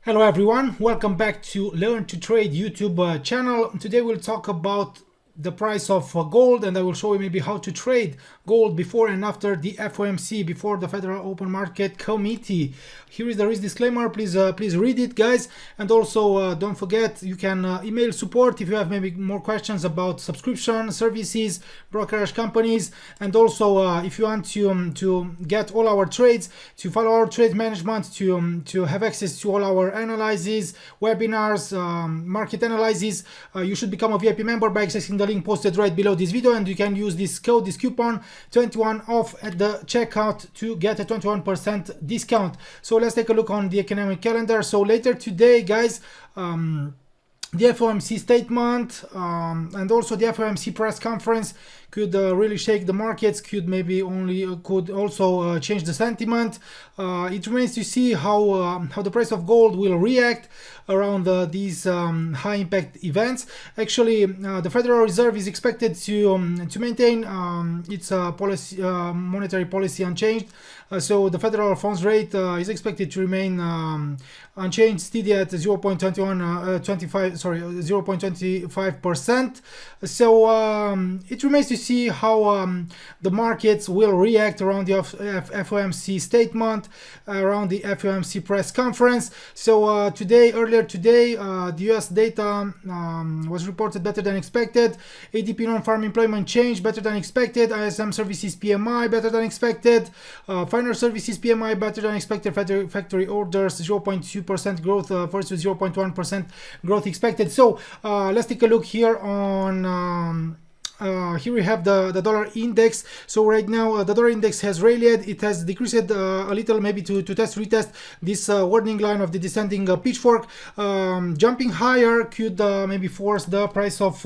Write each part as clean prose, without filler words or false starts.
Hello everyone, welcome back to Learn to Trade YouTube channel. Today we'll talk about the price of gold, and I will show you maybe how to trade gold before and after the FOMC, before the Federal Open Market Committee. Here is the risk disclaimer. Please read it, guys, and also don't forget you can email support if you have maybe more questions about subscription services, brokerage companies, and also if you want to get all our trades, to follow our trade management, to have access to all our analyses, webinars, market analyses, you should become a VIP member by accessing the link posted right below this video, and you can use this code, this coupon 21 off at the checkout to get a 21% discount. So let's take a look on the economic calendar. So later today, guys, the FOMC statement and also the FOMC press conference could really shake the markets, could also change the sentiment. It remains to see how the price of gold will react around these high impact events. Actually, the Federal Reserve is expected to maintain its monetary policy unchanged. So the federal funds rate is expected to remain unchanged, steady at 0.25%. So it remains to see how the markets will react around the FOMC statement, around the FOMC press conference. So earlier today, the US data was reported better than expected. ADP non-farm employment change better than expected. ISM services PMI better than expected. Final services PMI better than expected. Factory orders 0.2% growth versus 0.1% growth expected. So let's take a look here on here we have the dollar index. So right now the dollar index has rallied. It has decreased a little, maybe to retest this warning line of the descending pitchfork. Jumping higher could maybe force the price of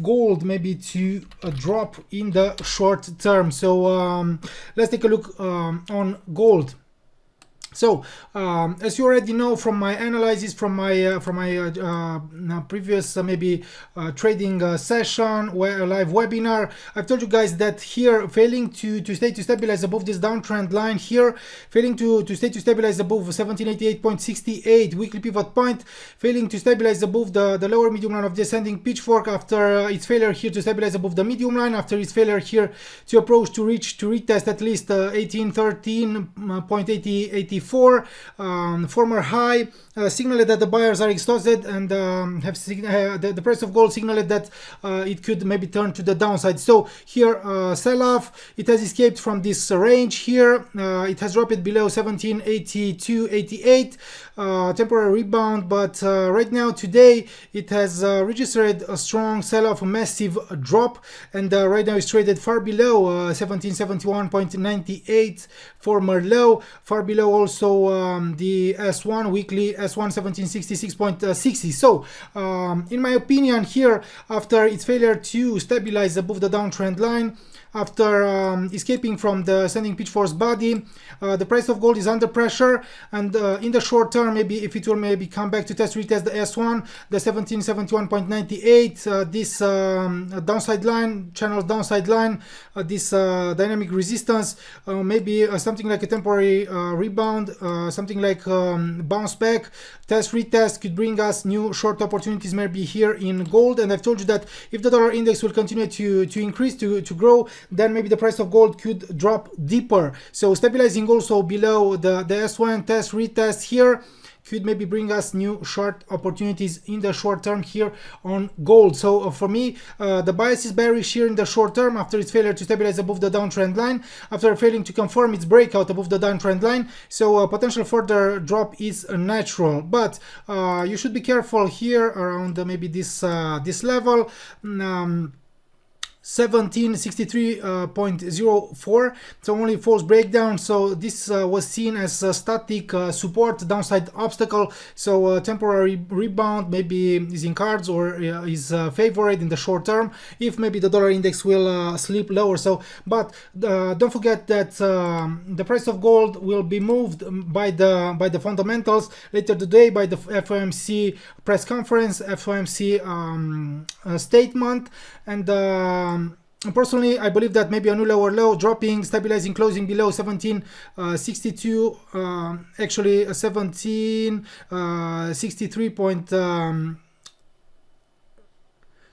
gold maybe to drop in the short term. So let's take a look on gold. So as you already know from my analysis, from my previous trading session, live webinar, I've told you guys that here failing to stabilize above this downtrend line here, failing to stabilize above 1788.68 weekly pivot point, failing to stabilize above the lower medium line of the ascending pitchfork after its failure here to stabilize above the medium line, after its failure here to approach to retest at least 1813.84 former high, signaled that the buyers are exhausted, and the price of gold signaled that it could maybe turn to the downside. So here sell-off, it has escaped from this range here. It has dropped below 1782.88, temporary rebound, but right now today it has registered a strong sell-off, a massive drop, and right now it's traded far below 1771.98 former low, far below also the S1 weekly S1 1766.60. So in my opinion here, after its failure to stabilize above the downtrend line, after escaping from the ascending pitchfork's body, the price of gold is under pressure, and in the short term, maybe if it will maybe come back to retest the S1, the 1771.98, this downside line, channel downside line, this dynamic resistance, maybe something like a temporary rebound, something like bounce back, retest could bring us new short opportunities maybe here in gold. And I've told you that if the dollar index will continue to increase, to grow, then maybe the price of gold could drop deeper. So stabilizing also below the S1 retest here could maybe bring us new short opportunities in the short term here on gold. So for me, the bias is bearish here in the short term after its failure to stabilize above the downtrend line, after failing to confirm its breakout above the downtrend line. So potential further drop is natural, but you should be careful here around maybe this level. 1763.04, so only false breakdown. So this was seen as a static support, downside obstacle. So temporary rebound maybe is in cards, or is favored in the short term if maybe the dollar index will slip lower. So but don't forget that the price of gold will be moved by the fundamentals later today, by the FOMC press conference, FOMC statement, and personally, I believe that maybe a new lower low, dropping, stabilizing, closing below 1762, actually 1763.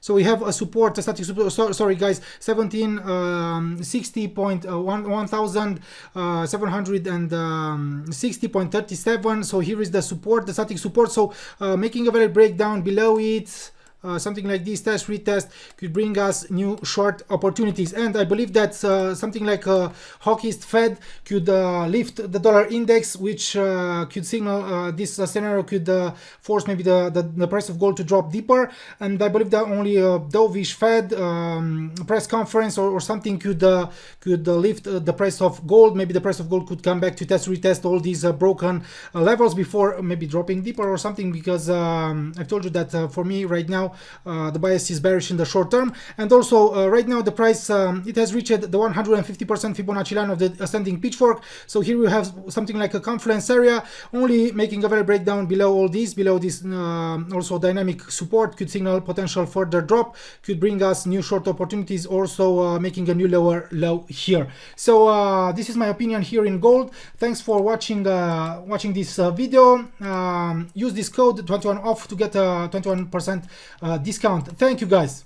So we have a support, a static support, sorry guys, 1760.3737. So here is the support, the static support. So making a very breakdown below it. Something like this test retest could bring us new short opportunities, and I believe that something like a hawkish Fed could lift the dollar index, which could signal this scenario could force maybe the price of gold to drop deeper. And I believe that only a dovish Fed press conference or something could lift the price of gold. Maybe the price of gold could come back to test retest all these broken levels before maybe dropping deeper or something, because I've told you that for me right now the bias is bearish in the short term. And also right now the price it has reached the 150% Fibonacci line of the ascending pitchfork. So here we have something like a confluence area, only making a very breakdown below all these, below this also dynamic support could signal potential further drop, could bring us new short opportunities, also making a new lower low here. So this is my opinion here in gold. Thanks for watching this video. Use this code 21 off to get a 21% discount. Thank you guys.